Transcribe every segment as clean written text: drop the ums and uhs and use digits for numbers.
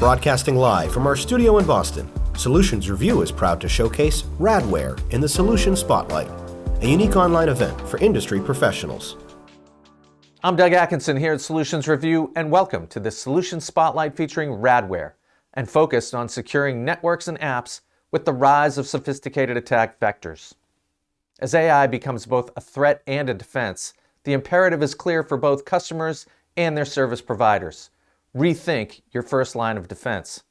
Broadcasting live from our studio in Boston, Solutions Review is proud to showcase Radware in the Solution Spotlight, a unique online event for industry professionals. I'm Doug Atkinson here at Solutions Review, and welcome to the Solution Spotlight featuring Radware, and focused on securing networks and apps with the rise of sophisticated attack vectors. As AI becomes both a threat and a defense, the imperative is clear for both customers and their service providers. Rethink your first line of defense.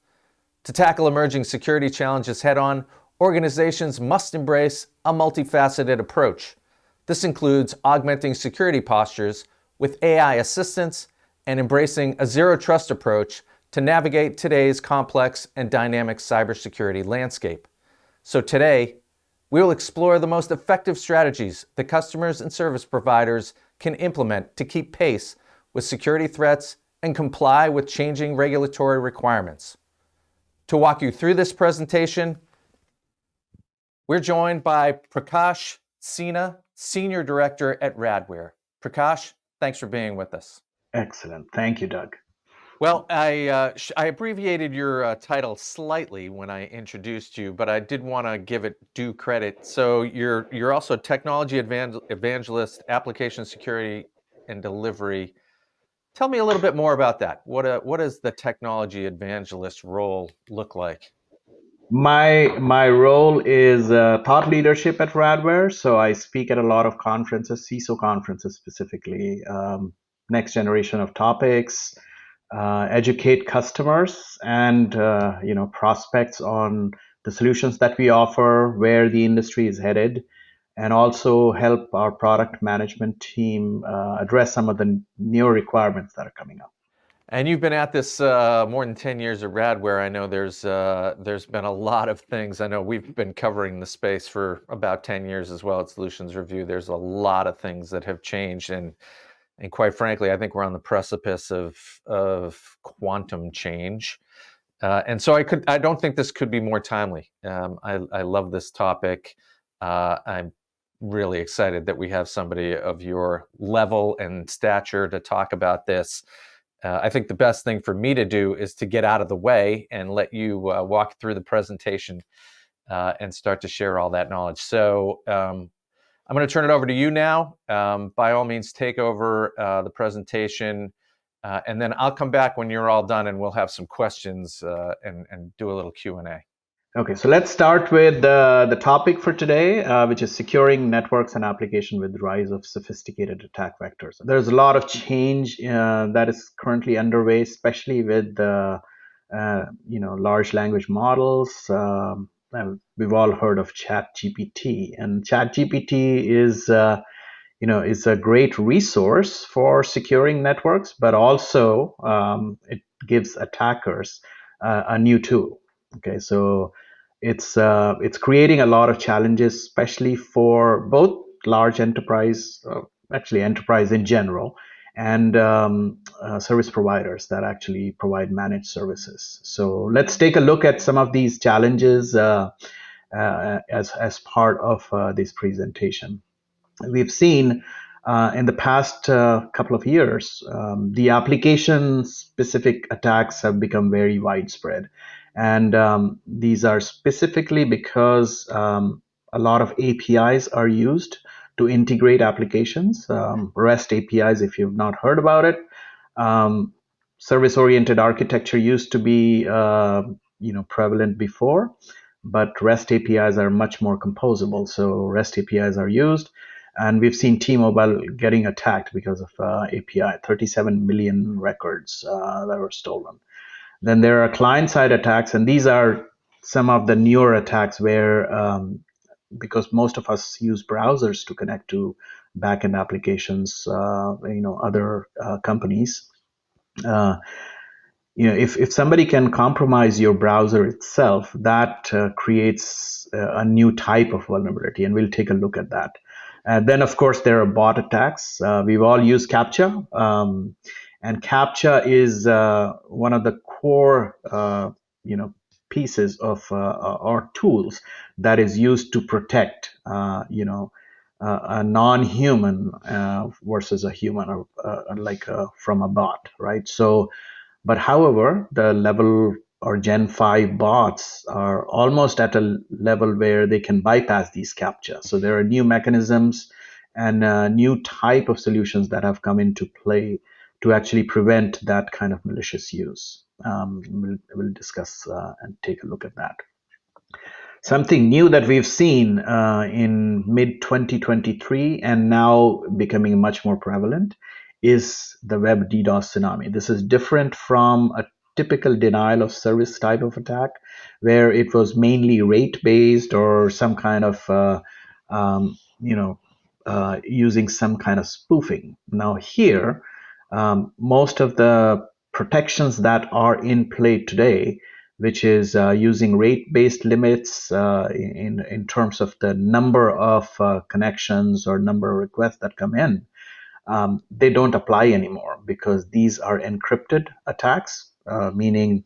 To tackle emerging security challenges head-on, organizations must embrace a multifaceted approach. This includes augmenting security postures with AI assistance and embracing a zero-trust approach to navigate today's complex and dynamic cybersecurity landscape. So today, we will explore the most effective strategies that customers and service providers can implement to keep pace with security threats and comply with changing regulatory requirements. To walk you through this presentation, we're joined by Prakash Sinha, Senior Director at Radware. Prakash, thanks for being with us. Excellent. Thank you, Doug. Well, I abbreviated your title slightly when I introduced you, but I did want to give it due credit. So you're also technology evangelist, application security and delivery. Tell me a little bit more about that. What does the technology evangelist role look like? My role is thought leadership at Radware. So I speak at a lot of conferences, CISO conferences specifically, next generation of topics, educate customers and prospects on the solutions that we offer, where the industry is headed, and also help our product management team address some of the new requirements that are coming up. And you've been at this more than 10 years at Radware. I know there's been a lot of things. I know we've been covering the space for about 10 years as well at Solutions Review. There's a lot of things that have changed, and quite frankly, I think we're on the precipice of quantum change. And so I don't think this could be more timely. I love this topic. I'm really excited that we have somebody of your level and stature to talk about this. I think the best thing for me to do is to get out of the way and let you walk through the presentation and start to share all that knowledge. So I'm going to turn it over to you now. By all means, take over the presentation, and then I'll come back when you're all done, and we'll have some questions and do a little Q&A. Okay, so let's start with the topic for today, which is securing networks and application with the rise of sophisticated attack vectors. There's a lot of change that is currently underway, especially with large language models. We've all heard of ChatGPT, and ChatGPT is a great resource for securing networks, but also it gives attackers a new tool. Okay, so it's creating a lot of challenges, especially for both large enterprise, actually enterprise in general, and service providers that actually provide managed services. So let's take a look at some of these challenges as part of this presentation. We've seen in the past couple of years, the application-specific attacks have become very widespread. And these are specifically because a lot of APIs are used to integrate applications. REST APIs, if you've not heard about it. Service-oriented architecture used to be prevalent before, but REST APIs are much more composable. So REST APIs are used. And we've seen T-Mobile getting attacked because of API, 37 million records that were stolen. Then there are client-side attacks, and these are some of the newer attacks where, because most of us use browsers to connect to backend applications, other companies. If somebody can compromise your browser itself, that creates a new type of vulnerability, and we'll take a look at that. Then, of course, there are bot attacks. We've all used CAPTCHA. And CAPTCHA is one of the core, pieces of or tools that is used to protect, a non-human versus a human, from a bot, right? So, but however, the level or Gen 5 bots are almost at a level where they can bypass these CAPTCHA. So there are new mechanisms and new type of solutions that have come into play to actually prevent that kind of malicious use. We'll discuss and take a look at that. Something new that we've seen in mid 2023 and now becoming much more prevalent is the web DDoS tsunami. This is different from a typical denial of service type of attack, where it was mainly rate based or some kind of using some kind of spoofing. Now here, most of the protections that are in play today, which is using rate-based limits in terms of the number of connections or number of requests that come in, they don't apply anymore because these are encrypted attacks, meaning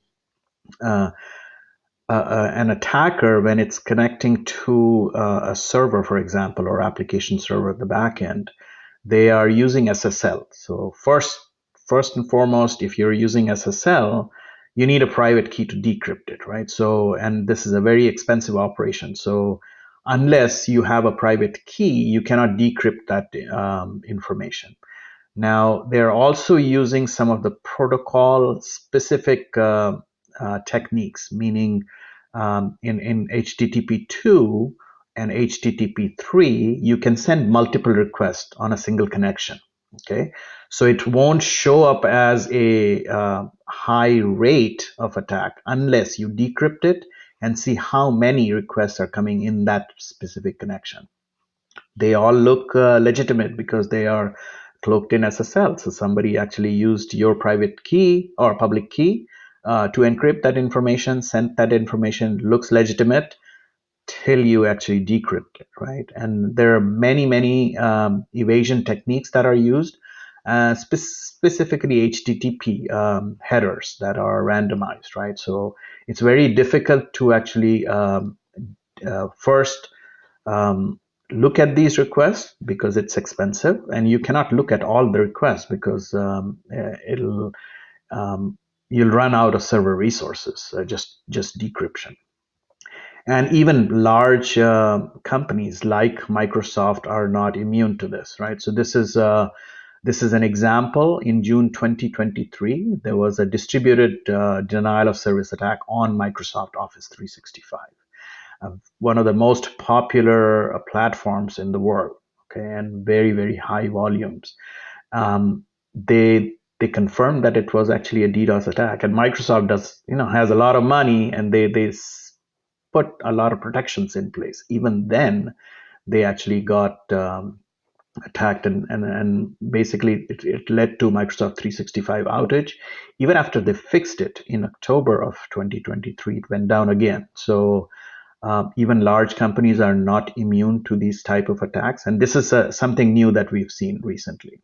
an attacker, when it's connecting to a server, for example, or application server at the back end, they are using SSL. So first and foremost, if you're using SSL, you need a private key to decrypt it, right? So, and this is a very expensive operation. So unless you have a private key, you cannot decrypt that information. Now, they're also using some of the protocol specific techniques, meaning in HTTP2 and HTTP3, you can send multiple requests on a single connection. Okay, so it won't show up as a high rate of attack unless you decrypt it and see how many requests are coming in that specific connection. They all look legitimate because they are cloaked in SSL. So somebody actually used your private key or public key to encrypt that information, sent that information, looks legitimate till you actually decrypt it, right? And there are many evasion techniques that are used, specifically HTTP headers that are randomized, right? So it's very difficult to actually first look at these requests because it's expensive, and you cannot look at all the requests because it'll you'll run out of server resources, just decryption. And even large companies like Microsoft are not immune to this, right? So this is an example. In June 2023, there was a distributed denial of service attack on Microsoft Office 365, one of the most popular platforms in the world, okay, and very high volumes. They confirmed that it was actually a DDoS attack, and Microsoft has a lot of money, and they put a lot of protections in place. Even then, they actually got attacked, and basically it led to Microsoft 365 outage. Even after they fixed it in October of 2023, it went down again. So even large companies are not immune to these type of attacks, and this is something new that we've seen recently.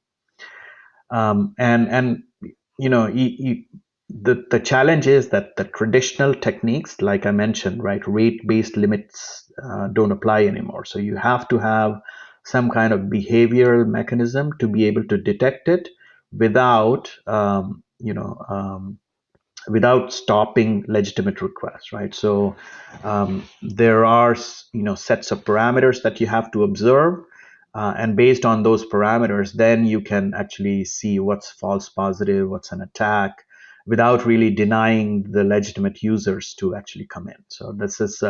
And the challenge is that the traditional techniques, like I mentioned, right, rate-based limits don't apply anymore. So you have to have some kind of behavioral mechanism to be able to detect it without without stopping legitimate requests, right? So there are sets of parameters that you have to observe, and based on those parameters, then you can actually see what's false positive, what's an attack, without really denying the legitimate users to actually come in. So this is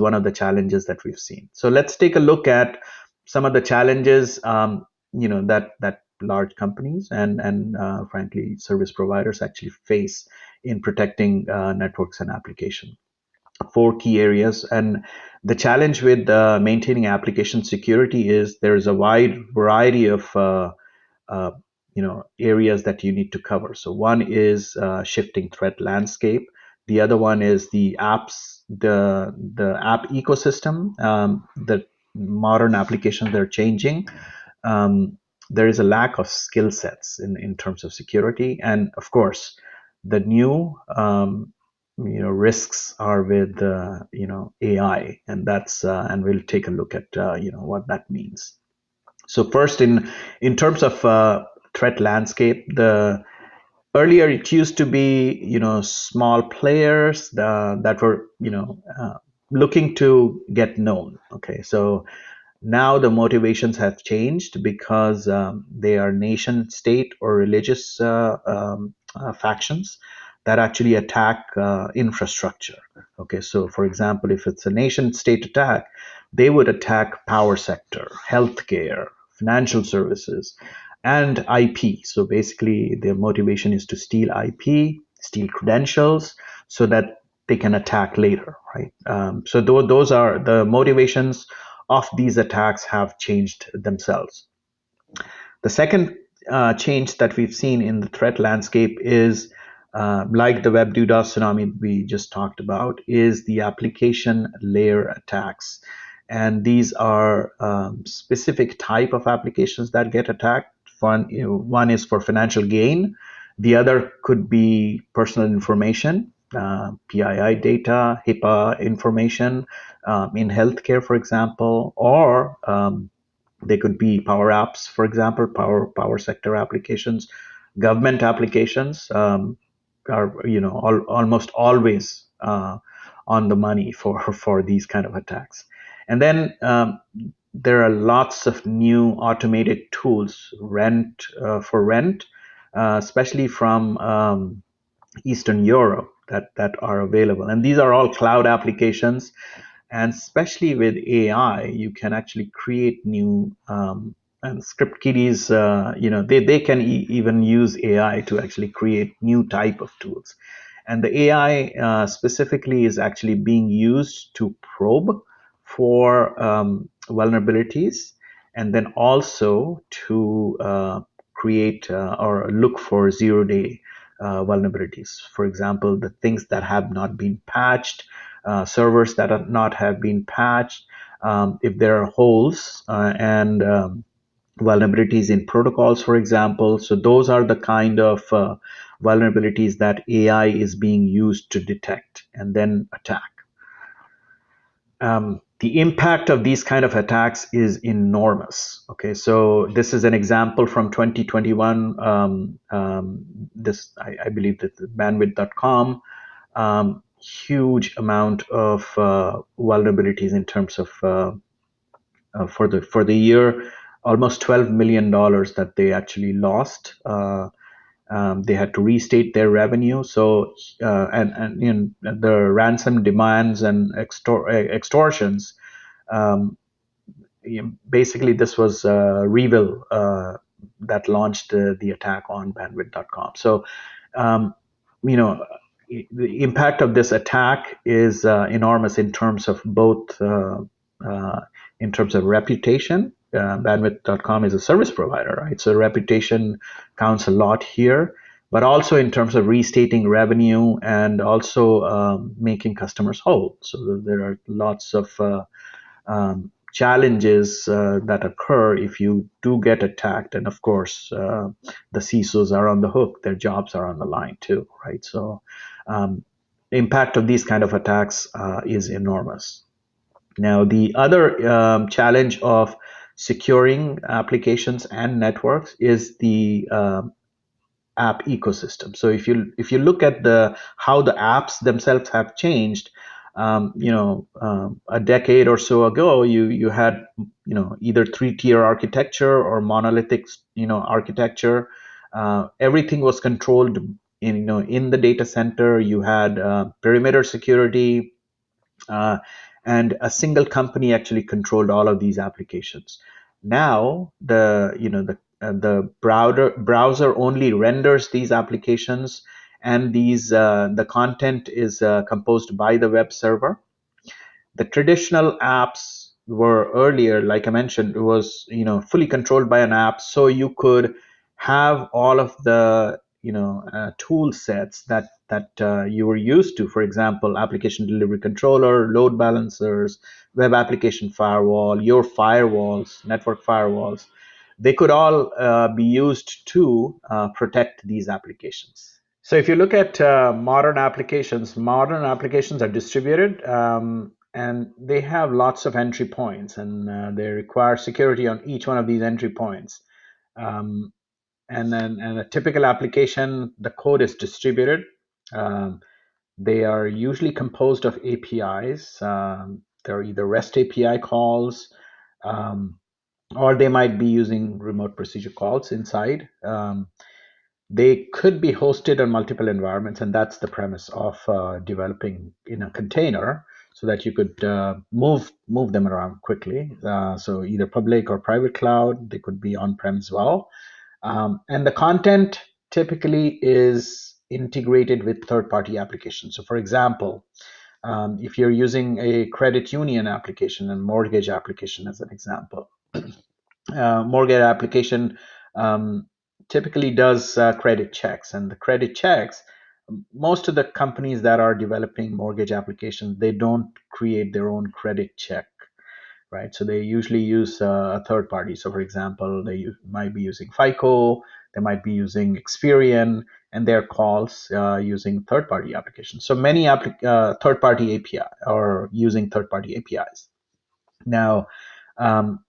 one of the challenges that we've seen. So let's take a look at some of the challenges that large companies and frankly service providers actually face in protecting networks and applications. 4 key areas, and the challenge with maintaining application security is there's a wide variety of areas that you need to cover. So one is shifting threat landscape. The other one is the apps, the app ecosystem. The modern applications, they're changing. There is a lack of skill sets in terms of security, and of course, the new risks are with AI, and that's and we'll take a look at what that means. So first, in terms of threat landscape, Earlier, it used to be, small players that were, looking to get known. Okay, so now the motivations have changed because they are nation state or religious factions that actually attack infrastructure. Okay, so for example, if it's a nation state attack, they would attack power sector, healthcare, financial services, and IP. So basically, their motivation is to steal IP, steal credentials, so that they can attack later, right? So those are the motivations of these attacks have changed themselves. The second change that we've seen in the threat landscape is like the Web DDoS tsunami we just talked about, is the application layer attacks. And these are specific type of applications that get attacked. One is for financial gain. The other could be personal information, PII data, HIPAA information in healthcare, for example, or they could be power apps, for example, power sector applications, government applications are almost always on the money for these kind of attacks. And then there are lots of new automated tools for rent, especially from Eastern Europe that are available. And these are all cloud applications, and especially with AI, you can actually create new and script kiddies. They can even use AI to actually create new type of tools. And the AI specifically is actually being used to probe for vulnerabilities, and then also to create or look for zero-day vulnerabilities. For example, the things that have not been patched, servers that are not have been patched, if there are holes and vulnerabilities in protocols, for example. So those are the kind of vulnerabilities that AI is being used to detect and then attack. The impact of these kind of attacks is enormous. Okay, so this is an example from 2021. I believe that the bandwidth.com, huge amount of vulnerabilities in terms of for the year, almost $12 million that they actually lost. They had to restate their revenue. So and the ransom demands and extortions. Basically, this was Revil that launched the attack on bandwidth.com. So you know the impact of this attack is enormous in terms of both in terms of reputation. Bandwidth.com is a service provider, right? So reputation counts a lot here, but also in terms of restating revenue and also making customers whole. So there are lots of challenges that occur if you do get attacked, and of course the CISOs are on the hook; their jobs are on the line too, right? So the impact of these kind of attacks is enormous. Now, the other challenge of securing applications and networks is the app ecosystem. So if you look at the how the apps themselves have changed, a decade or so ago, you had either three-tier architecture or monolithic architecture. Everything was controlled in the data center. You had perimeter security. And a single company actually controlled all of these applications. Now the browser only renders these applications, and the content is composed by the web server. The traditional apps were earlier, like I mentioned, it was fully controlled by an app, so you could have all of the tool sets that you were used to. For example, application delivery controller, load balancers, web application firewall, your firewalls, network firewalls. They could all be used to protect these applications. So if you look at modern applications are distributed, and they have lots of entry points, and they require security on each one of these entry points. Um, and then a typical application, the code is distributed. Um, they are usually composed of APIs. They're either REST API calls, um, or they might be using remote procedure calls inside. They could be hosted on multiple environments, and that's the premise of developing in a container, so that you could move them around quickly. So either public or private cloud, they could be on-prem as well. And the content typically is integrated with third-party applications. So for example, if you're using a credit union application and mortgage application as an example, mortgage application um, typically does credit checks, and the credit checks, most of the companies that are developing mortgage applications, they don't create their own credit check, right? So they usually use a third party. So for example, might be using FICO, they might be using Experian, and their calls using third party applications. So many third party API or using third party APIs. Now, um,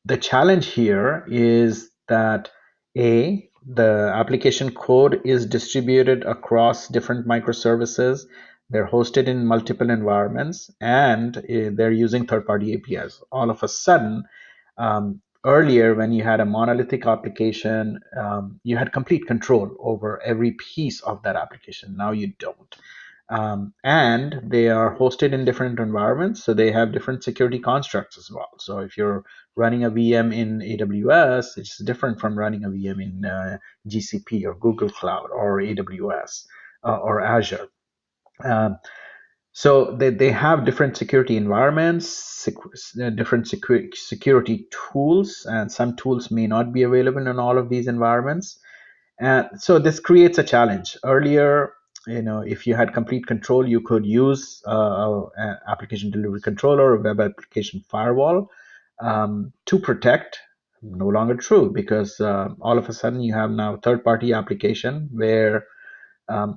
the challenge here is that the application code is distributed across different microservices. They're hosted in multiple environments, and they're using third-party APIs. All of a sudden, earlier when you had a monolithic application, you had complete control over every piece of that application. Now you don't. And they are hosted in different environments, so they have different security constructs as well. So if you're running a VM in AWS, it's different from running a VM in GCP or Google Cloud or AWS or Azure. Um, so they have different security environments, different security tools, and some tools may not be available in all of these environments. And so this creates a challenge. Earlier, if you had complete control, you could use an application delivery controller or web application firewall to protect. No longer true, because all of a sudden you have now third-party application where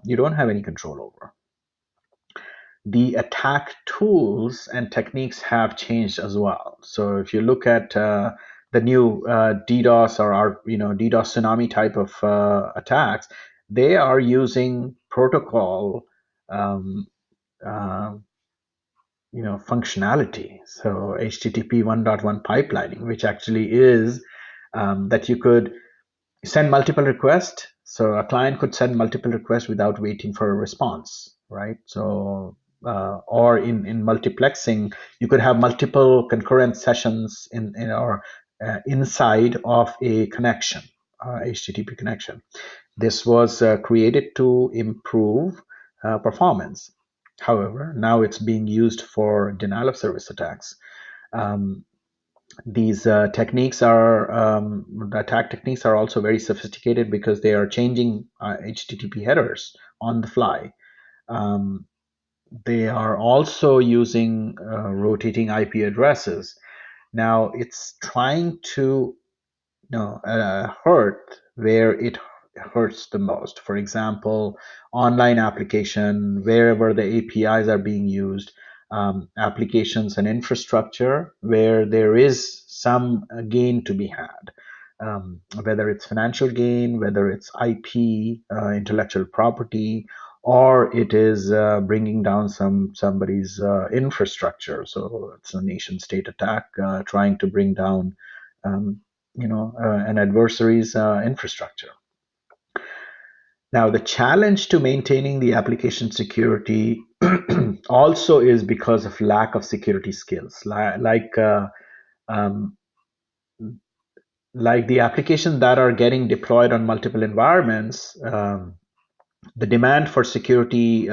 you don't have any control over. The attack tools and techniques have changed as well. So if you look at the new DDoS or DDoS tsunami type of attacks, they are using protocol um, uh, functionality. So HTTP 1.1 pipelining, which actually is that you could send multiple requests. So a client could send multiple requests without waiting for a response, right? So or in multiplexing, you could have multiple concurrent sessions in or inside of a connection, HTTP connection. This was created to improve performance. However, now it's being used for denial of service attacks. Um, these techniques are the attack techniques are also very sophisticated because they are changing HTTP headers on the fly. Um, they are also using rotating IP addresses. Now it's trying to hurt where it hurts the most. For example, online application, wherever the APIs are being used, applications and infrastructure where there is some gain to be had. Whether it's financial gain, whether it's IP, intellectual property, or it is bringing down somebody's infrastructure. So it's a nation state attack trying to bring down um, an adversary's infrastructure. Now, the challenge to maintaining the application security also is because of lack of security skills. Um, like the applications that are getting deployed on multiple environments, the demand for security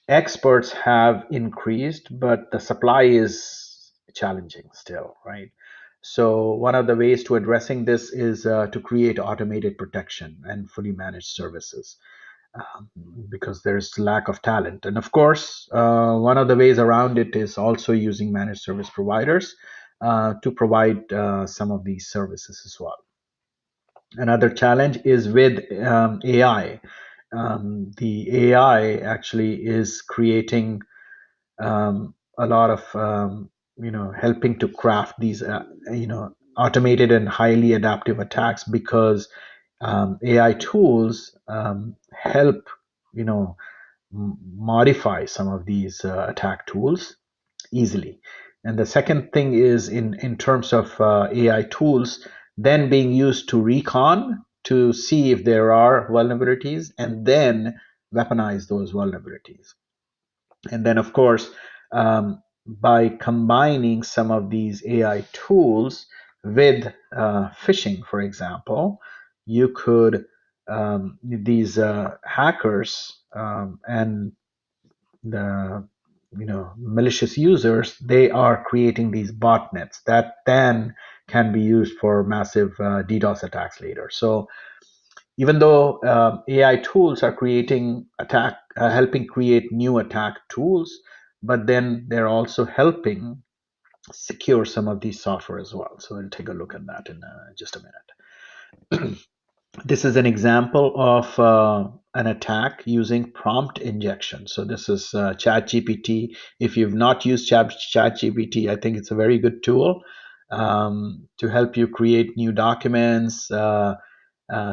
experts have increased, but the supply is challenging still, right? So one of the ways to addressing this is to create automated protection and fully managed services, um, because there's lack of talent. And of course, one of the ways around it is also using managed service providers to provide some of these services as well. Another challenge is with AI. The AI actually is creating a lot of helping to craft these automated and highly adaptive attacks, because AI tools help, modify some of these attack tools easily. And the second thing is in terms of AI tools then being used to recon to see if there are vulnerabilities and then weaponize those vulnerabilities. And then, of course, by combining some of these AI tools with phishing, for example, you could these hackers and the malicious users, they are creating these botnets that then can be used for massive DDoS attacks later. So even though AI tools are helping create new attack tools, but then they're also helping secure some of these software as well. So we'll take a look at that in just a minute. This is an example of an attack using prompt injection. So this is ChatGPT. If you've not used ChatGPT, I think it's a very good tool to help you create new documents,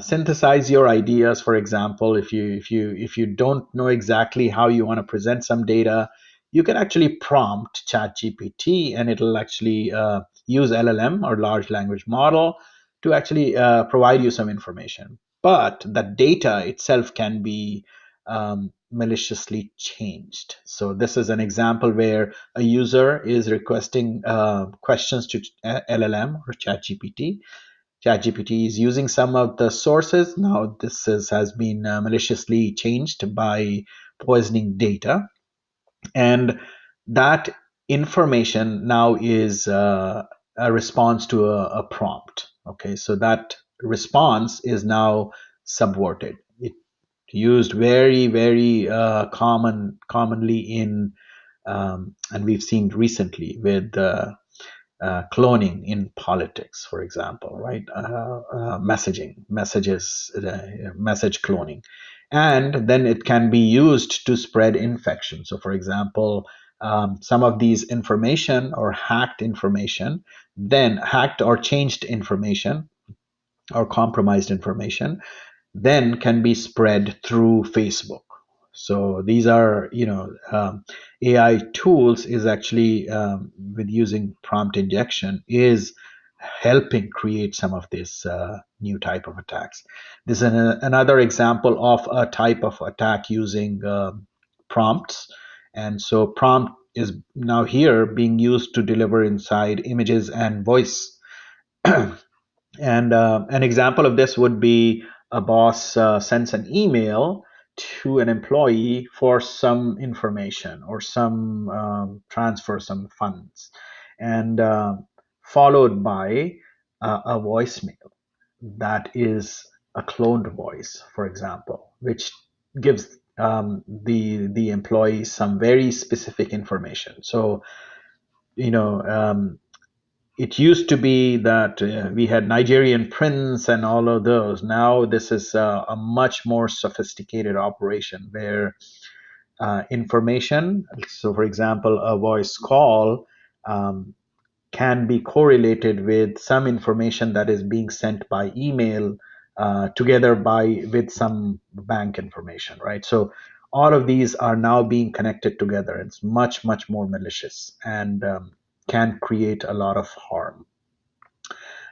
synthesize your ideas. For example, if you don't know exactly how you want to present some data, you can actually prompt ChatGPT, and it'll actually use LLM or large language model to actually provide you some information. But the data itself can be maliciously changed. So this is an example where a user is requesting questions to LLM or ChatGPT. ChatGPT is using some of the sources. Now, has been maliciously changed by poisoning data. And that information now is a response to a prompt. Okay, so that response is now subverted. It used very, very commonly in, and we've seen recently with cloning in politics, for example, right? Message cloning. And then it can be used to spread infection. So, for example, some of these information or hacked information, then hacked or changed information or compromised information, then can be spread through Facebook. So these are, AI tools is actually with using prompt injection is helping create some of this new type of attacks. This is another example of a type of attack using prompts. And so prompt is now here being used to deliver inside images and voice. And an example of this would be a boss sends an email to an employee for some information or some transfer some funds, and followed by a voicemail that is a cloned voice, for example, which gives the employee some very specific information. So, you know, it used to be that we had Nigerian prince and all of those. Now this is a much more sophisticated operation where information, so for example, a voice call um, can be correlated with some information that is being sent by email together with some bank information, right? So all of these are now being connected together. It's much, much more malicious and can create a lot of harm.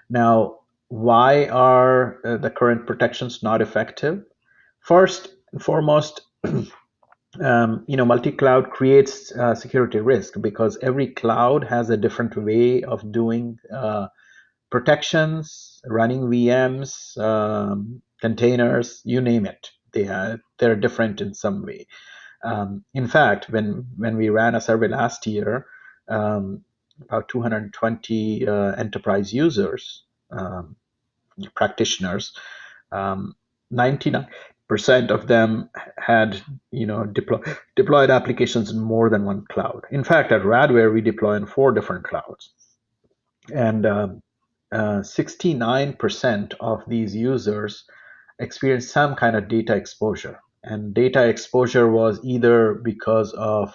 Now, why are the current protections not effective? First and foremost, multi-cloud creates security risk because every cloud has a different way of doing protections, running VMs, containers, you name it. They're different in some way. In fact, when we ran a survey last year, about 220 enterprise users, practitioners, 99% of them had deployed applications in more than one cloud. In fact, at Radware, we deploy in 4 different clouds. And 69% of these users experienced some kind of data exposure. And data exposure was either because of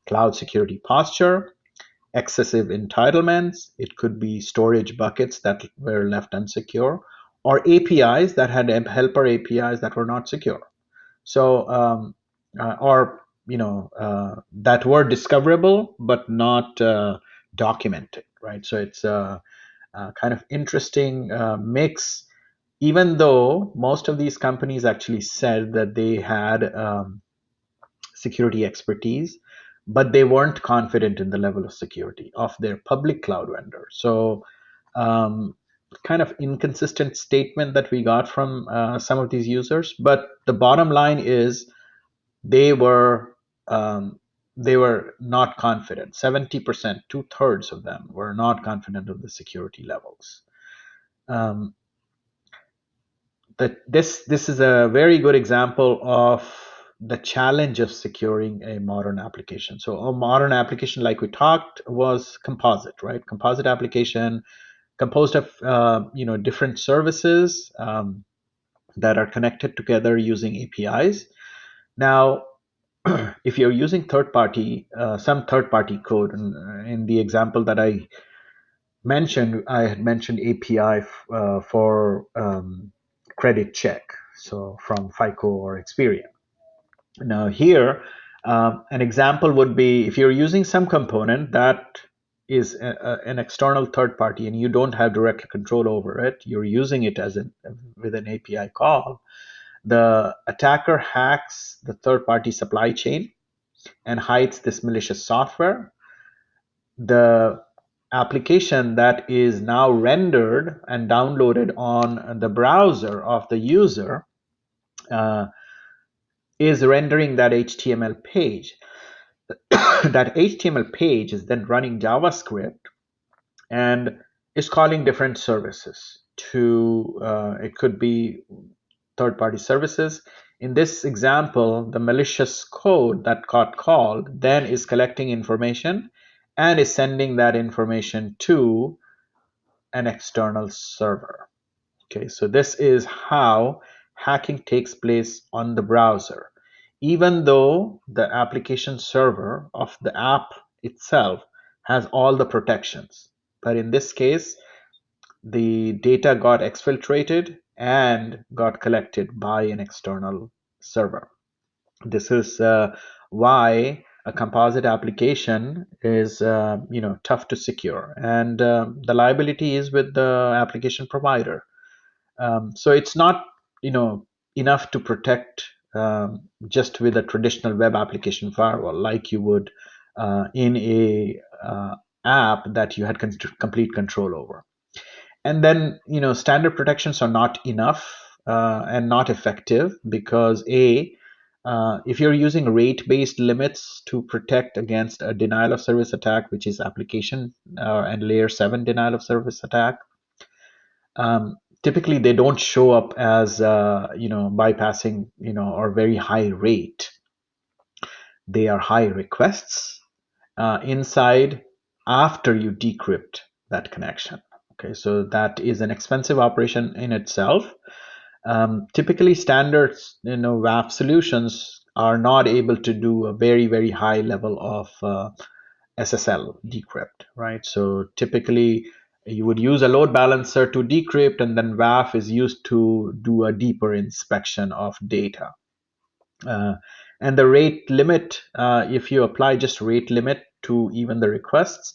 cloud security posture, excessive entitlements, it could be storage buckets that were left unsecure, or APIs that had helper APIs that were not secure. So, or that were discoverable but not documented, right? So it's a kind of interesting mix. Even though most of these companies actually said that they had security expertise, but they weren't confident in the level of security of their public cloud vendor. So, kind of inconsistent statement that we got from some of these users. But the bottom line is they were they were not confident. 70%, 2/3 of them were not confident of the security levels. Um, that this is a very good example of the challenge of securing a modern application. So a modern application, like we talked, was composite, right? Composite application composed of different services that are connected together using APIs. Now, if you're using some third-party code, in the example that I had mentioned API for credit check, so from FICO or Experian. Now here, an example would be if you're using some component that is an external third party and you don't have direct control over it, you're using it with an API call, the attacker hacks the third party supply chain and hides this malicious software. The application that is now rendered and downloaded on the browser of the user uh, is rendering that HTML page. That HTML page is then running JavaScript and is calling different services it could be third-party services. In this example, the malicious code that got called then is collecting information and is sending that information to an external server. Okay, so this is how hacking takes place on the browser. Even though the application server of the app itself has all the protections, but in this case, the data got exfiltrated and got collected by an external server. This is why a composite application is tough to secure, and the liability is with the application provider. So it's not enough to protect just with a traditional web application firewall like you would in a app that you had complete control over. And then standard protections are not enough and not effective because if you're using rate-based limits to protect against a denial of service attack, which is application and layer 7 denial of service attack, typically they don't show up as bypassing or very high rate. They are high requests inside after you decrypt that connection. Okay, so that is an expensive operation in itself. Typically, standard WAF solutions are not able to do a very, very high level of SSL decrypt, right? So typically, you would use a load balancer to decrypt, and then WAF is used to do a deeper inspection of data. And the rate limit, if you apply just rate limit to even the requests,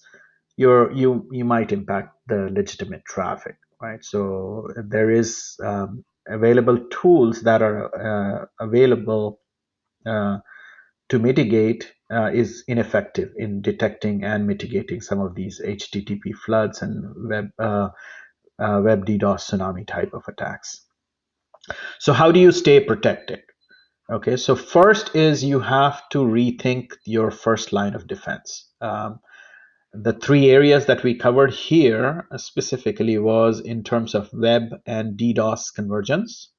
you might impact the legitimate traffic, right? So there is available tools that are available to mitigate is ineffective in detecting and mitigating some of these HTTP floods and web DDoS tsunami type of attacks. So how do you stay protected? Okay, so first is you have to rethink your first line of defense. The three areas that we covered here specifically was in terms of web and DDoS convergence.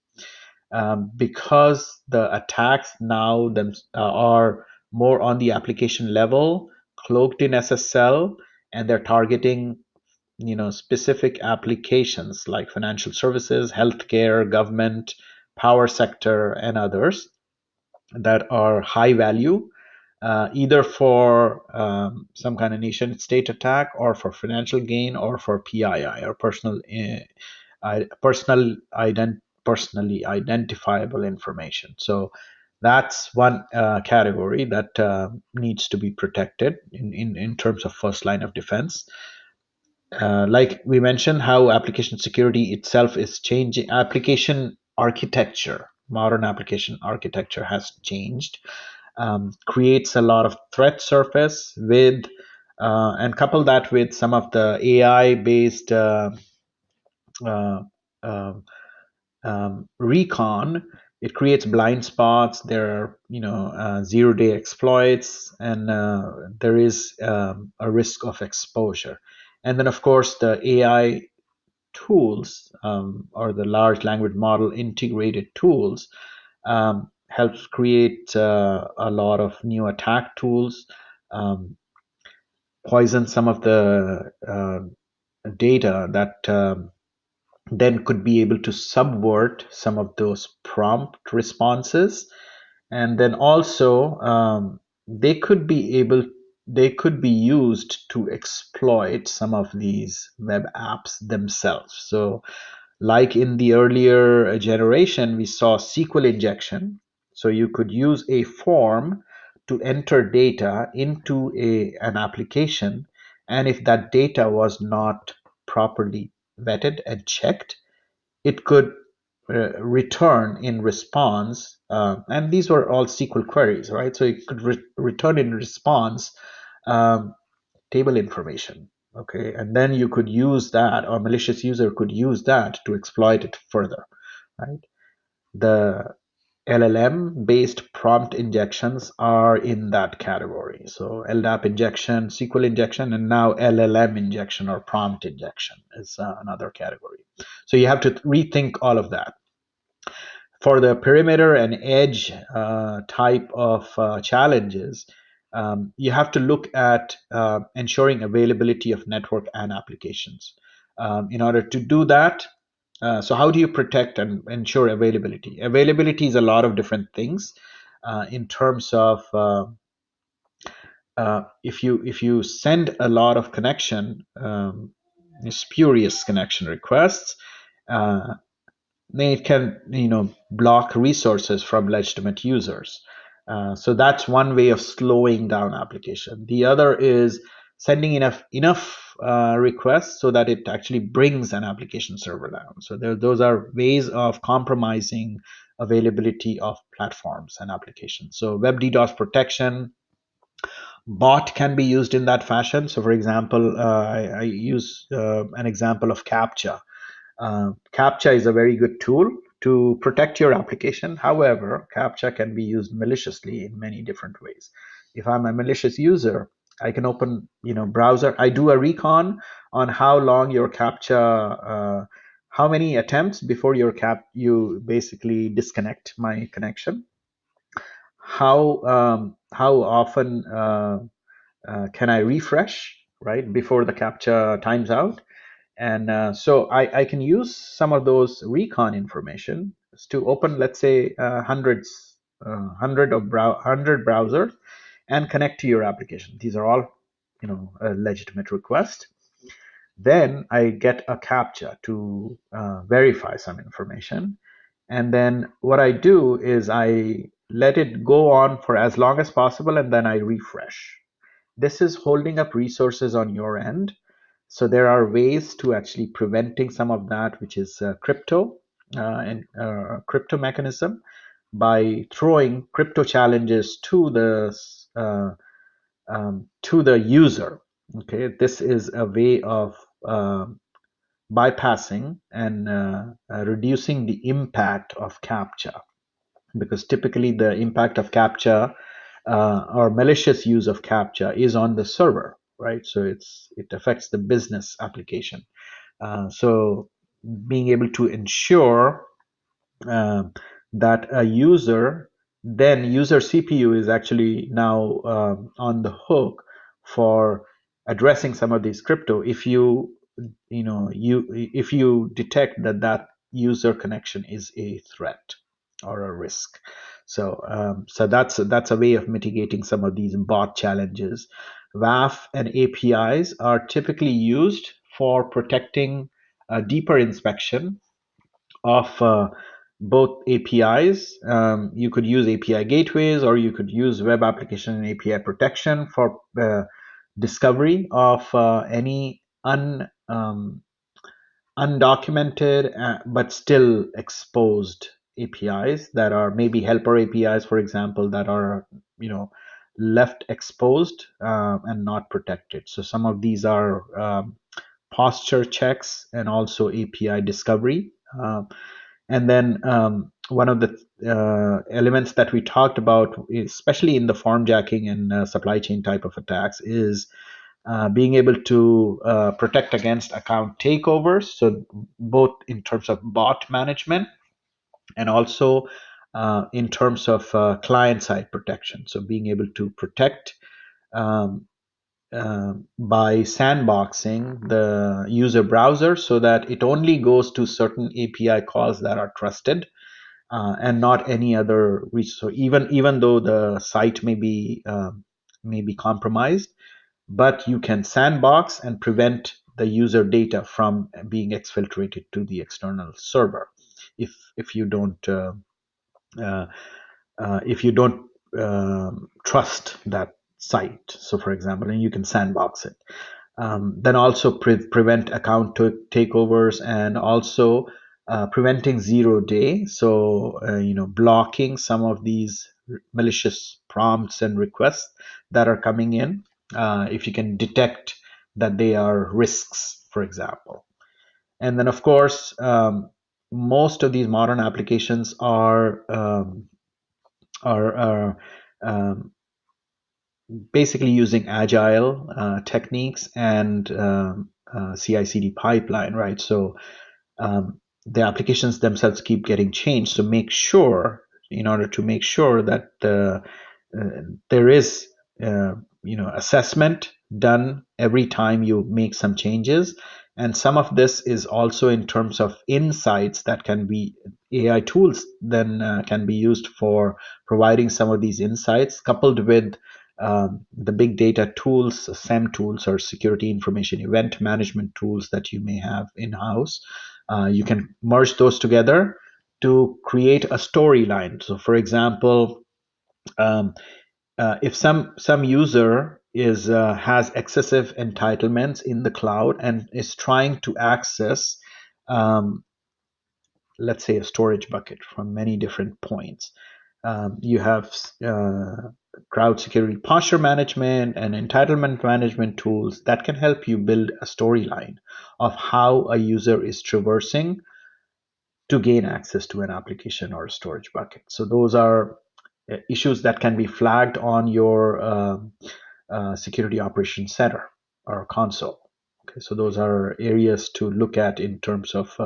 Because the attacks now are more on the application level, cloaked in SSL, and they're targeting specific applications like financial services, healthcare, government, power sector, and others that are high value, either for some kind of nation state attack or for financial gain or for PII or personal personally identifiable information. So that's one category that needs to be protected in terms of first line of defense. Like we mentioned, how application security itself is changing. Application architecture, modern application architecture has changed, creates a lot of threat surface with, and couple that with some of the AI based uh, um, recon. It creates blind spots. There are, zero-day exploits, and there is a risk of exposure. And then, of course, the AI tools, or the large language model integrated tools, helps create a lot of new attack tools, um, poison some of the data that then could be able to subvert some of those prompt responses. And then also, they could be able they could be used to exploit some of these web apps themselves. So like in the earlier generation, we saw SQL injection. So you could use a form to enter data into an application, and if that data was not properly vetted and checked, it could return in response. And these were all SQL queries, right? So it could return in response um, table information. Okay, and then you could use that, or malicious user could use that to exploit it further, right? The LLM based prompt injections are in that category. So LDAP injection, SQL injection, and now LLM injection or prompt injection is another category. So you have to rethink all of that. For the perimeter and edge type of challenges, you have to look at ensuring availability of network and applications. In order to do that, so how do you protect and ensure availability? Availability is a lot of different things in terms of if you send a lot of connection, spurious connection requests, uh, then it can block resources from legitimate users. So that's one way of slowing down application. The other is sending enough requests so that it actually brings an application server down. So those are ways of compromising availability of platforms and applications. So web DDoS protection, bot can be used in that fashion. So for example, I use an example of CAPTCHA. CAPTCHA is a very good tool to protect your application. However, CAPTCHA can be used maliciously in many different ways. If I'm a malicious user, I can open, browser. I do a recon on how long your CAPTCHA, how many attempts before you basically disconnect my connection. How often can I refresh, right, before the CAPTCHA times out? And so I can use some of those recon information to open, let's say, hundred browsers and connect to your application. These are all, a legitimate request. Then I get a CAPTCHA to verify some information. And then what I do is I let it go on for as long as possible, and then I refresh. This is holding up resources on your end. So there are ways to actually preventing some of that, which is crypto and crypto mechanism, by throwing crypto challenges uh, to the user. Okay, this is a way of bypassing and reducing the impact of CAPTCHA, because typically the impact of CAPTCHA or malicious use of CAPTCHA is on the server, right? So it affects the business application. So being able to ensure that a user CPU is actually now on the hook for addressing some of these crypto, if you detect that user connection is a threat or a risk. So that's a way of mitigating some of these bot challenges. WAF and APIs are typically used for protecting a deeper inspection of both APIs. You could use API gateways, or you could use web application and API protection for discovery of any undocumented but still exposed APIs that are maybe helper APIs, for example, that are left exposed and not protected. So some of these are posture checks and also API discovery. And then one of the elements that we talked about, especially in the form jacking and supply chain type of attacks, is being able to protect against account takeovers. So both in terms of bot management and also in terms of client side protection. So being able to protect um, by sandboxing the user browser so that it only goes to certain API calls that are trusted and not any other reach. So even though the site may be compromised, but you can sandbox and prevent the user data from being exfiltrated to the external server if you don't uh, trust that site. So for example, and you can sandbox it. Then also prevent account takeovers, and also preventing 0-day. So blocking some of these malicious prompts and requests that are coming in, if you can detect that they are risks, for example. And then of course, most of these modern applications are basically using agile techniques and CI/CD pipeline, right? So the applications themselves keep getting changed. So in order to make sure that there is assessment done every time you make some changes. And some of this is also in terms of insights that can be AI tools then can be used for providing some of these insights, coupled with the big data tools, SEM tools, or security information event management tools that you may have in house. You can merge those together to create a storyline. So, for example, if some user has excessive entitlements in the cloud and is trying to access, let's say, a storage bucket from many different points, you have crowd security posture management and entitlement management tools that can help you build a storyline of how a user is traversing to gain access to an application or a storage bucket. So those are issues that can be flagged on your security operations center or console. Okay, so those are areas to look at in terms of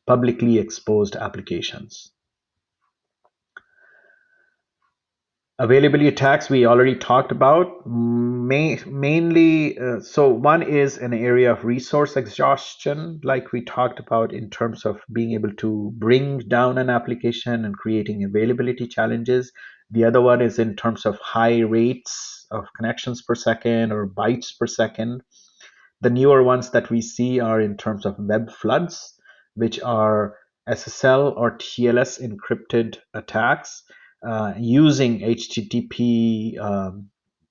publicly exposed applications. Availability attacks we already talked about. Mainly, so one is an area of resource exhaustion, like we talked about in terms of being able to bring down an application and creating availability challenges. The other one is in terms of high rates of connections per second or bytes per second. The newer ones that we see are in terms of web floods, which are SSL or TLS encrypted attacks using HTTP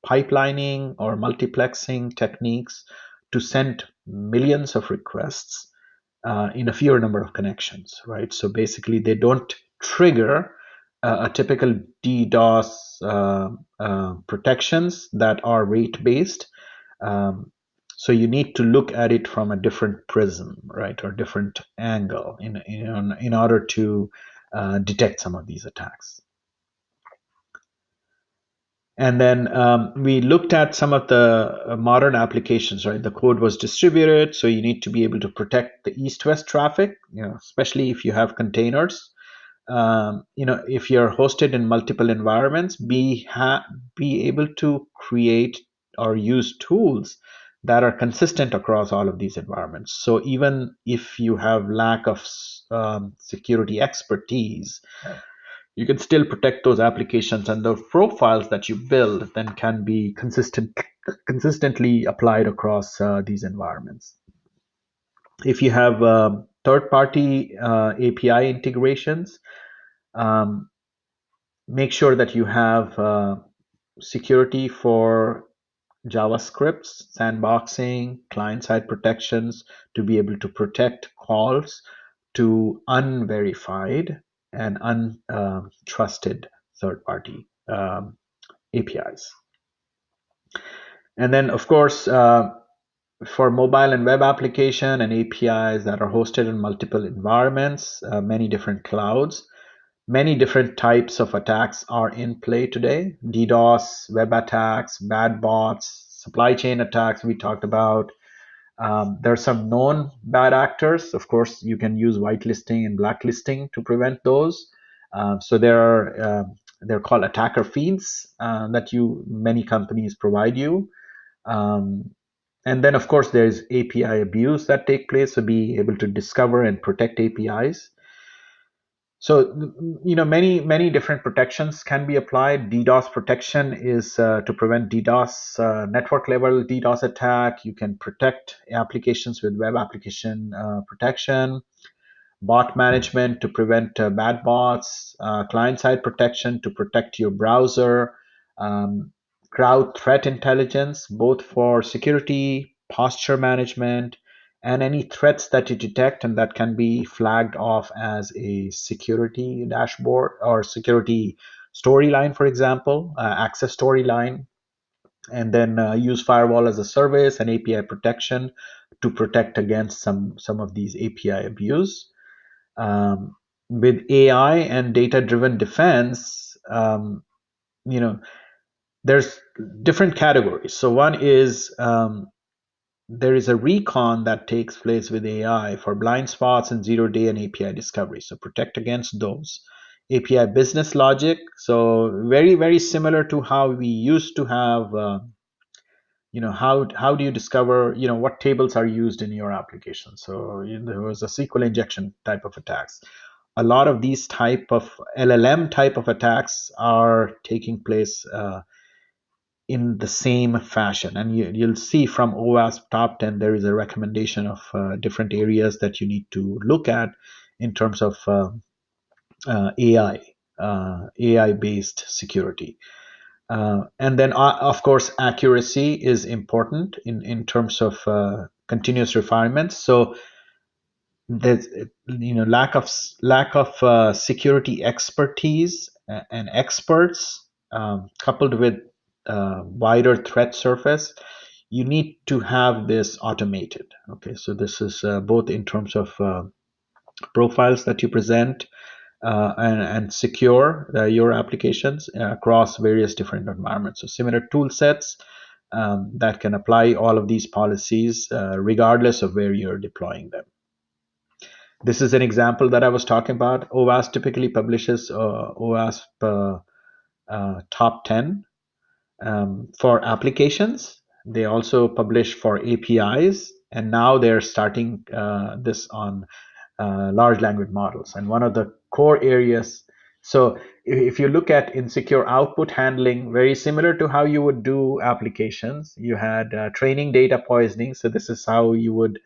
pipelining or multiplexing techniques to send millions of requests in a fewer number of connections, right? So basically, they don't trigger a typical DDoS protections that are rate based. Um, so you need to look at it from a different prism, right, or different angle in order to detect some of these attacks. And then we looked at some of the modern applications, right? The code was distributed, so you need to be able to protect the east-west traffic, especially if you have containers. If you're hosted in multiple environments, be able to create or use tools that are consistent across all of these environments. So even if you have lack of security expertise, you can still protect those applications, and the profiles that you build then can be consistently applied across these environments. If you have third-party API integrations, um, make sure that you have security for JavaScripts, sandboxing, client-side protections to be able to protect calls to unverified and untrusted third-party APIs. And then, of course, for mobile and web application and APIs that are hosted in multiple environments, many different clouds, many different types of attacks are in play today. DDoS, web attacks, bad bots, supply chain attacks we talked about. There are some known bad actors. Of course, you can use whitelisting and blacklisting to prevent those. So they're called attacker feeds that many companies provide you. And then, of course, there's API abuse that take place. So be able to discover and protect APIs. So, many different protections can be applied. DDoS protection is to prevent DDoS, network level DDoS attack. You can protect applications with web application protection, bot management to prevent bad bots, client-side protection to protect your browser, um, crowd threat intelligence, both for security, posture management, and any threats that you detect and that can be flagged off as a security dashboard or security storyline, for example, access storyline, and then use firewall as a service and API protection to protect against some of these API abuse. With AI and data-driven defense, there's different categories. So one is there is a recon that takes place with AI for blind spots and zero-day and API discovery. So protect against those. API business logic. So very, very similar to how we used to have. How do you discover what tables are used in your application? So there was a SQL injection type of attacks. A lot of these type of LLM type of attacks are taking place in the same fashion. And you'll see from OWASP top 10, there is a recommendation of different areas that you need to look at in terms of AI based security. And then, of course, accuracy is important in terms of continuous refinements. So there's lack of security expertise and experts, coupled with wider threat surface. You need to have this automated. Okay, so this is both in terms of profiles that you present, and secure your applications across various different environments. So similar tool sets that can apply all of these policies regardless of where you're deploying them. This is an example that I was talking about. OWASP typically publishes OWASP top 10 for applications. They also publish for APIs, and now they're starting this on large language models. And one of the core areas, so if you look at insecure output handling, very similar to how you would do applications, you had training data poisoning. So this is how you would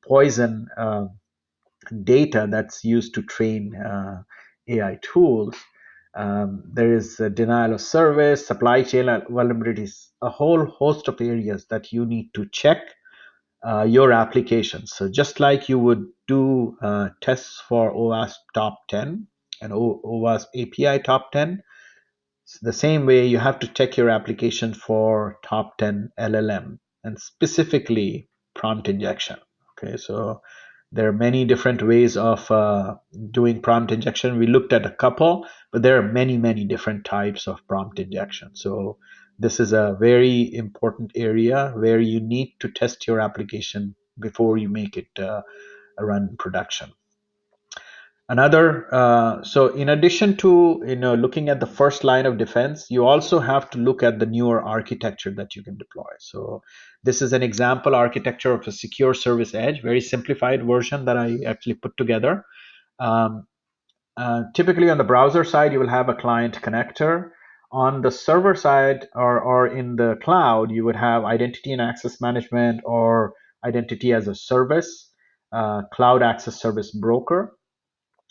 poison data that's used to train AI tools. There is denial of service, supply chain vulnerabilities, a whole host of areas that you need to check your applications. So just like you would do tests for OWASP top 10 and OWASP API top 10, the same way you have to check your application for top 10 LLM and specifically prompt injection. Okay, so there are many different ways of doing prompt injection. We looked at a couple, but there are many, many different types of prompt injection. So this is a very important area where you need to test your application before you make it run in production. So in addition to looking at the first line of defense, you also have to look at the newer architecture that you can deploy. So this is an example architecture of a secure service edge, very simplified version that I actually put together. Typically on the browser side, you will have a client connector. On the server side, or in the cloud, you would have identity and access management or identity as a service. Cloud Access Service Broker,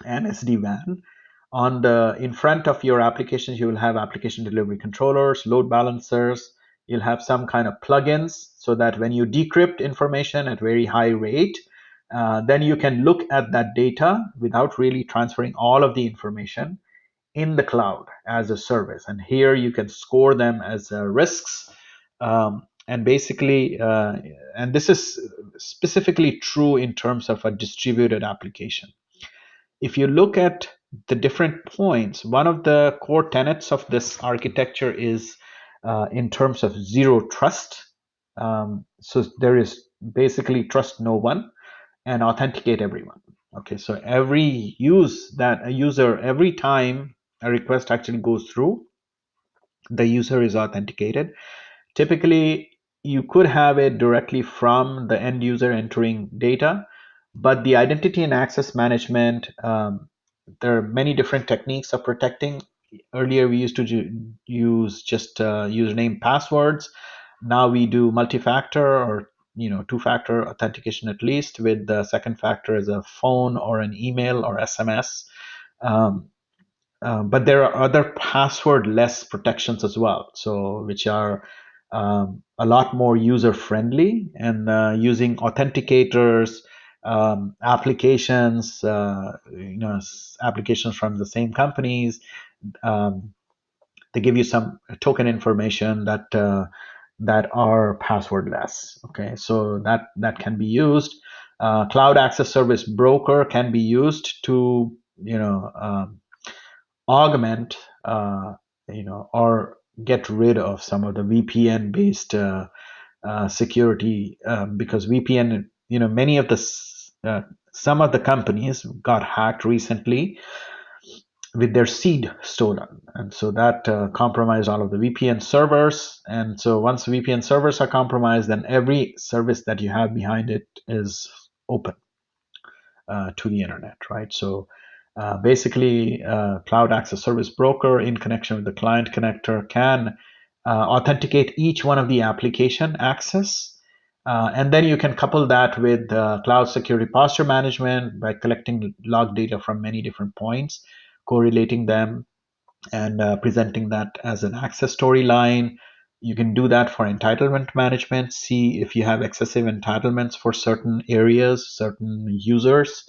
and SD-WAN. In front of your applications, you will have application delivery controllers, load balancers. You'll have some kind of plugins so that when you decrypt information at very high rate, then you can look at that data without really transferring all of the information in the cloud as a service. And here you can score them as risks. And basically, and this is specifically true in terms of a distributed application. If you look at the different points, one of the core tenets of this architecture is in terms of zero trust. So there is basically trust no one and authenticate everyone. Okay, so every user, every time a request actually goes through, the user is authenticated. Typically, you could have it directly from the end user entering data, but the identity and access management, there are many different techniques of protecting. Earlier, we used to use just username passwords. Now we do multi-factor or two-factor authentication at least, with the second factor as a phone or an email or SMS. Um, but there are other password-less protections as well, so which are a lot more user-friendly and using authenticators, applications, applications from the same companies. Um, they give you some token information that are passwordless. Okay, so that can be used. Cloud Access Service Broker can be used to augment or get rid of some of the VPN based security, because VPN, many of some of the companies got hacked recently with their seed stolen, and so that compromised all of the VPN servers. And so once VPN servers are compromised, then every service that you have behind it is open to the internet, right? So basically, Cloud Access Service Broker in connection with the client connector can authenticate each one of the application access. And then you can couple that with Cloud Security Posture Management by collecting log data from many different points, correlating them, and presenting that as an access storyline. You can do that for entitlement management, see if you have excessive entitlements for certain areas, certain users,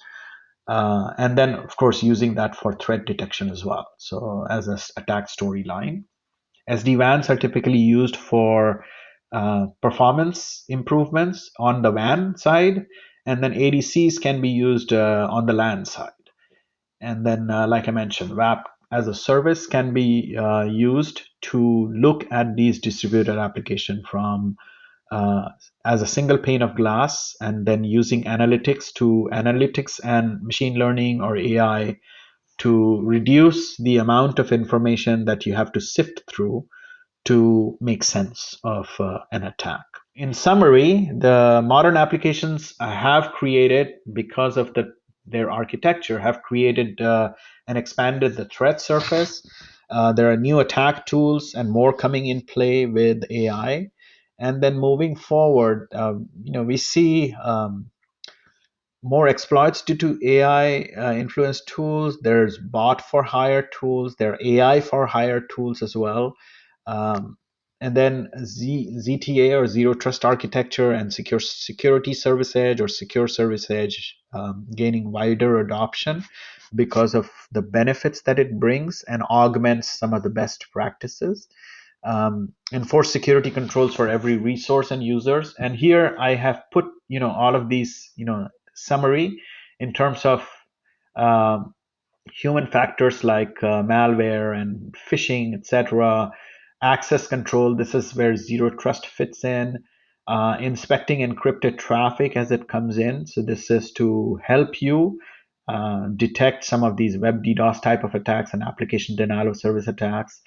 and then, of course, using that for threat detection as well. So as an attack storyline. SD-WANs are typically used for performance improvements on the WAN side, and then ADCs can be used on the LAN side. And then, like I mentioned, WAP as a service can be used to look at these distributed applications from as a single pane of glass, and then using analytics and machine learning or AI to reduce the amount of information that you have to sift through to make sense of an attack. In summary, the modern applications have created, because of their architecture, have created and expanded the threat surface. There are new attack tools and more coming in play with AI. And then moving forward, we see more exploits due to AI influenced tools. There's bot for hire tools. There are AI for hire tools as well. And then ZTA or zero trust architecture and security service edge or secure service edge gaining wider adoption because of the benefits that it brings and augments some of the best practices. Enforce security controls for every resource and users. And here I have put all of these summary in terms of um, human factors like malware and phishing, etc. Access control, this is where zero trust fits in. Inspecting encrypted traffic as it comes in, so this is to help you detect some of these web DDoS type of attacks and application denial of service attacks.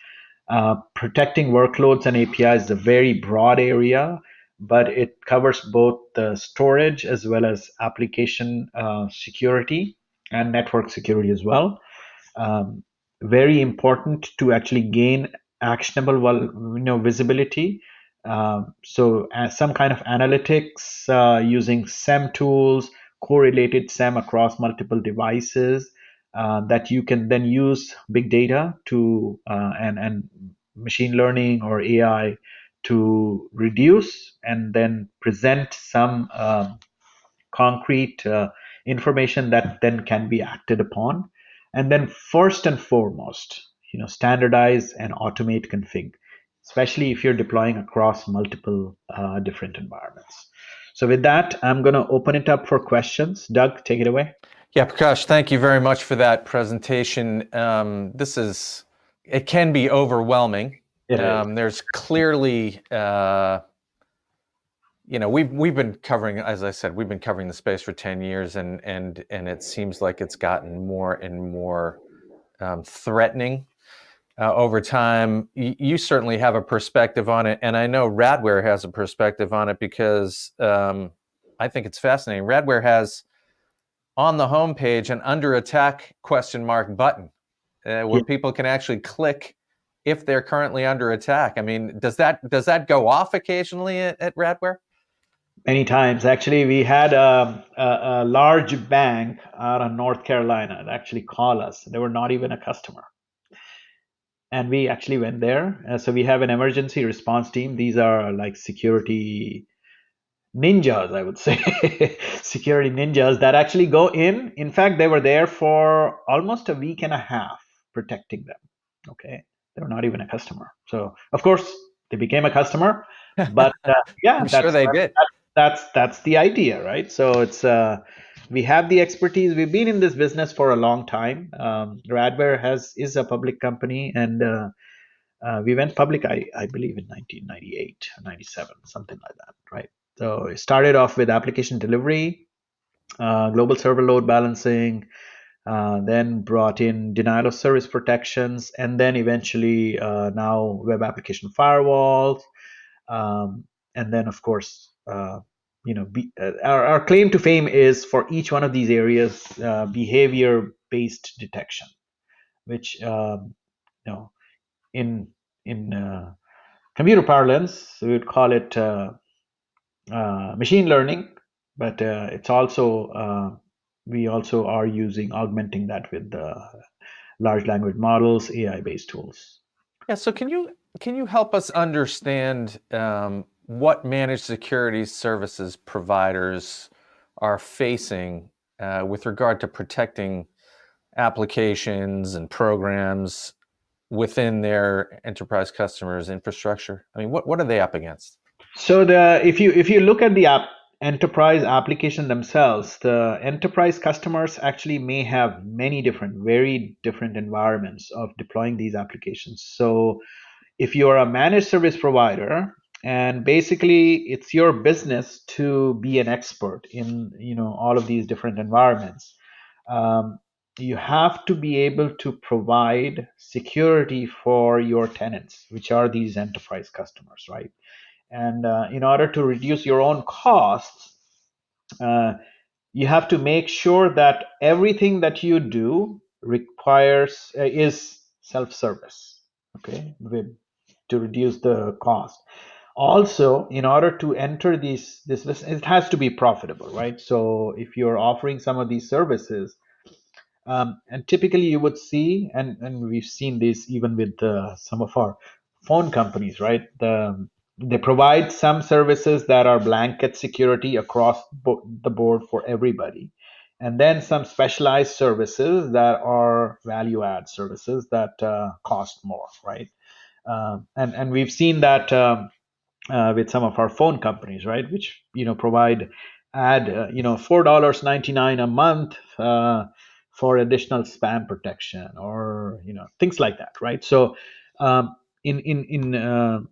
Protecting workloads and APIs is a very broad area, but it covers both the storage as well as application security and network security as well. Um, Very important to actually gain actionable visibility. So some kind of analytics using SEM tools, correlated SIEM across multiple devices that you can then use big data to and machine learning or AI to reduce and then present some concrete information that then can be acted upon. And then first and foremost, standardize and automate config, especially if you're deploying across multiple different environments. So with that, I'm going to open it up for questions. Doug, take it away. Yeah, Prakash, thank you very much for that presentation. It can be overwhelming. It is. There's clearly, we've been covering, as I said, we've been covering the space for 10 years, and it seems like it's gotten more and more threatening over time. You certainly have a perspective on it, and I know Radware has a perspective on it because I think it's fascinating. Radware has on the homepage an under attack ? Button where people can actually click if they're currently under attack. I mean, does that go off occasionally at Radware? Many times. Actually, we had a large bank out of North Carolina that actually called us. They were not even a customer. And we actually went there. So we have an emergency response team. These are like security ninjas, I would say, security ninjas that actually go in. In fact, they were there for almost a week and a half protecting them. Okay. They were not even a customer. So, of course, they became a customer. But yeah, I'm sure they did. That's the idea, right? So it's we have the expertise. We've been in this business for a long time. Radware is a public company, and we went public, I believe, in 1998, 97, something like that, right? So it started off with application delivery, global server load balancing, then brought in denial of service protections, and then eventually now web application firewalls, and then of course our claim to fame is for each one of these areas behavior based detection, which in computer parlance we would call it machine learning, but it's also we also are using augmenting that with large language models, AI based tools. Yeah, so can you help us understand what managed security services providers are facing with regard to protecting applications and programs within their enterprise customers' infrastructure? I mean, what are they up against? So if you look at the enterprise application themselves, the enterprise customers actually may have many very different environments of deploying these applications. So if you're a managed service provider, and basically it's your business to be an expert in all of these different environments, you have to be able to provide security for your tenants, which are these enterprise customers, right? And in order to reduce your own costs, you have to make sure that everything that you do requires is self-service, okay, to reduce the cost. Also, in order to enter this business, it has to be profitable, right? So if you're offering some of these services, and typically you would see, and we've seen this even with some of our phone companies, right? They provide some services that are blanket security across the board for everybody. And then some specialized services that are value add services that cost more, right? And we've seen that with some of our phone companies, right? Which provide add $4.99 a month for additional spam protection, or things like that, right? So in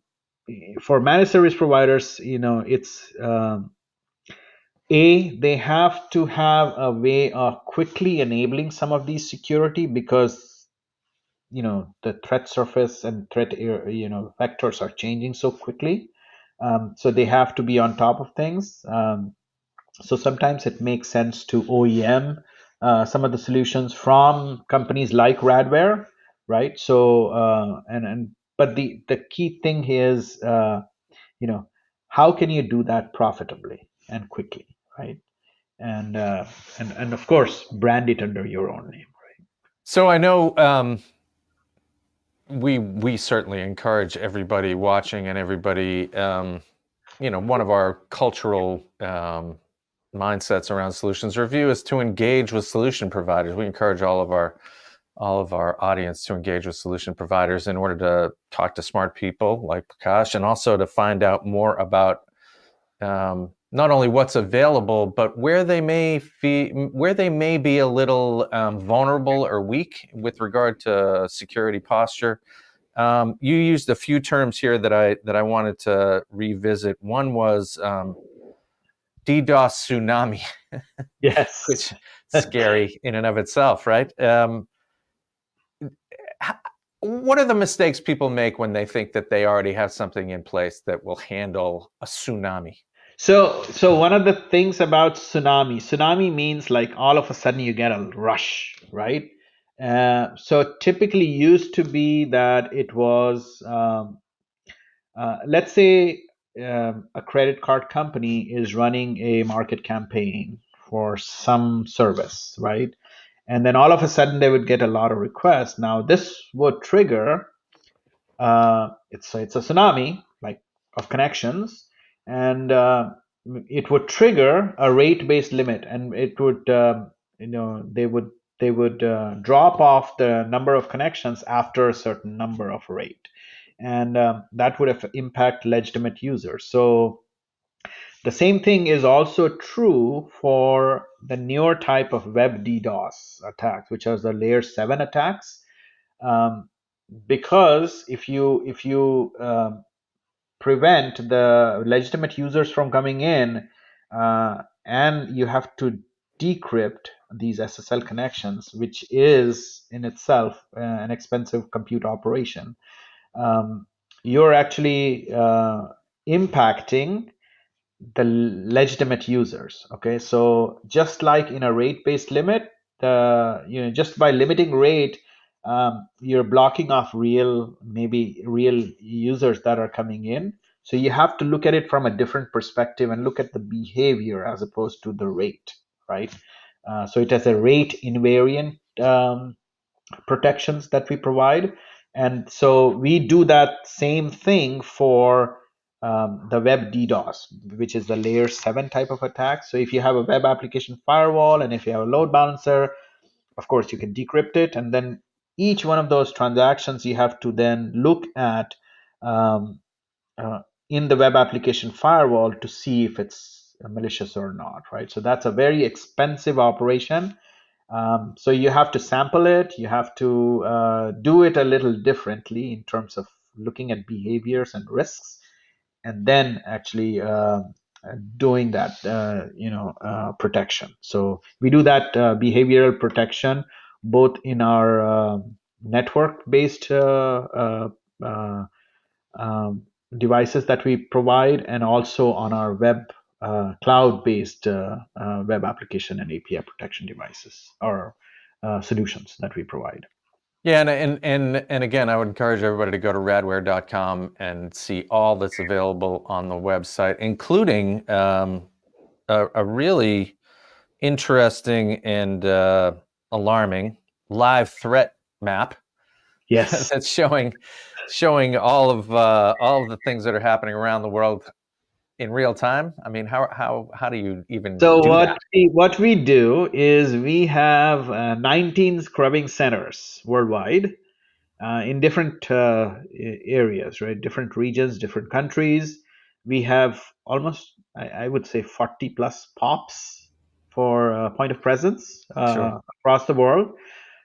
for managed service providers, it's they have to have a way of quickly enabling some of these security, because the threat surface and threat vectors are changing so quickly. So they have to be on top of things. So sometimes it makes sense to OEM some of the solutions from companies like Radware, right? So and but the key thing is how can you do that profitably and quickly, right? and of course brand it under your own name. So I know we certainly encourage everybody watching and everybody, one of our cultural mindsets around solutions review is to engage with solution providers. We encourage all of our audience to engage with solution providers in order to talk to smart people like Prakash, and also to find out more about not only what's available, but where they may be a little vulnerable or weak with regard to security posture. You used a few terms here that I wanted to revisit. One was DDoS tsunami, Yes. which scary in and of itself, right? What are the mistakes people make when they think that they already have something in place that will handle a tsunami? So one of the things about tsunami means like all of a sudden you get a rush, right? So typically used to be that it was, let's say a credit card company is running a market campaign for some service, right? And then all of a sudden they would get a lot of requests. Now this would trigger, it's a tsunami like of connections, and it would trigger a rate-based limit, and it would they would drop off the number of connections after a certain number of rate, and that would impact legitimate users. So the same thing is also true for the newer type of web DDoS attacks, which are the layer 7 attacks. Um, because if you prevent the legitimate users from coming in, and you have to decrypt these SSL connections, which is in itself an expensive compute operation, um, you're actually impacting the legitimate users. Okay, so just like in a rate-based limit, just by limiting rate, you're blocking off maybe real users that are coming in. So you have to look at it from a different perspective and look at the behavior as opposed to the rate, right? So it has a rate invariant protections that we provide. And so we do that same thing for the web DDoS, which is the layer 7 type of attack. So if you have a web application firewall and if you have a load balancer, of course you can decrypt it. And then each one of those transactions you have to then look at um, uh, in the web application firewall to see if it's malicious or not, right? So that's a very expensive operation. So you have to sample it. You have to do it a little differently in terms of looking at behaviors and risks, and then actually doing that, protection. So we do that behavioral protection both in our network-based uh, um, devices that we provide, and also on our cloud-based web application and API protection devices or solutions that we provide. Yeah, and again, I would encourage everybody to go to radware.com and see all that's available on the website, including a really interesting and alarming live threat map Yes. that's showing all of the things that are happening around the world in real time. I mean, how do you even So do that? what we do is we have 19 scrubbing centers worldwide in different areas, right? Different regions, different countries. We have almost, I would say, 40 plus POPs for point of presence Sure. across the world.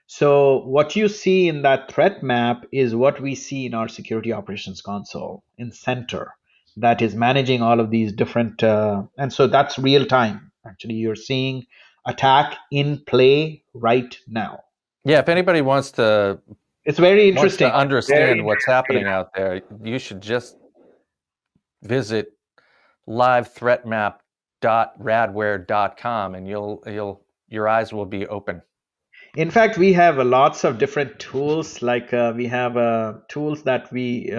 So what you see in that threat map is what we see in our security operations console in center, that is managing all of these different, and so that's real time. Actually, you're seeing attack in play right now. Yeah, if anybody It's very wants interesting. to Very understand what's interesting happening out there, you should just visit livethreatmap.radware.com and your eyes will be open. In fact, we have lots of different tools. Like we have tools that we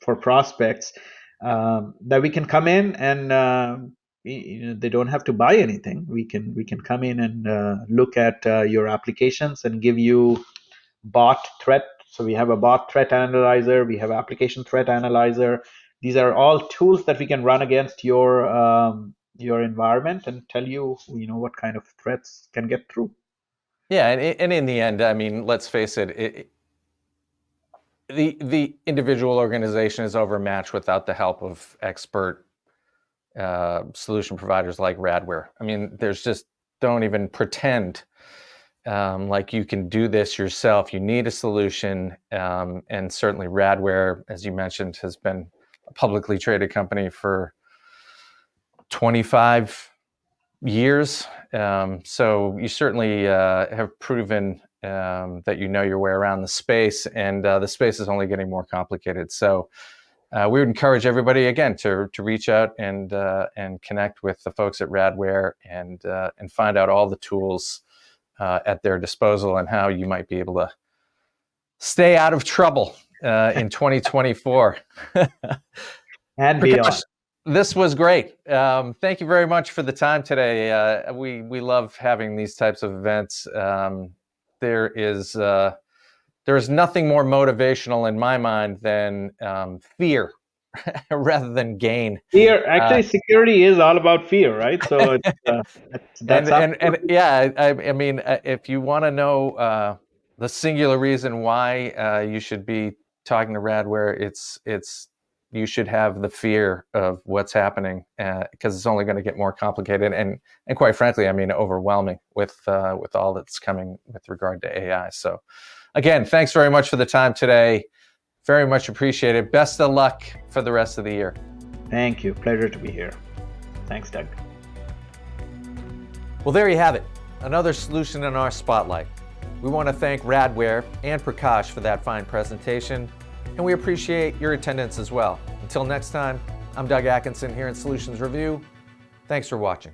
for prospects that we can come in and they don't have to buy anything. We can come in and look at your applications and give you bot threat. So we have a bot threat analyzer, we have application threat analyzer. These are all tools that we can run against your environment and tell you, what kind of threats can get through. Yeah, and in the end, I mean, let's face it, the individual organization is overmatched without the help of expert solution providers like Radware. I mean, don't even pretend like you can do this yourself. You need a solution, and certainly Radware, as you mentioned, has been a publicly traded company for 25 years. So you certainly have proven that you know your way around the space, and the space is only getting more complicated. So we would encourage everybody again to reach out and connect with the folks at Radware and find out all the tools at their disposal and how you might be able to stay out of trouble in 2024. And beyond. This was great. Thank you very much for the time today. We love having these types of events. There is nothing more motivational in my mind than fear rather than gain. Fear, actually, security is all about fear, right? So that's and yeah, I mean, if you want to know the singular reason why you should be talking to Radware, it's you should have the fear of what's happening because it's only going to get more complicated and quite frankly, I mean, overwhelming with all that's coming with regard to AI. So again, thanks very much for the time today. Very much appreciated. Best of luck for the rest of the year. Thank you. Pleasure to be here. Thanks, Doug. Well, there you have it. Another solution in our spotlight. We want to thank Radware and Prakash for that fine presentation, and we appreciate your attendance as well. Until next time, I'm Doug Atkinson here in Solutions Review. Thanks for watching.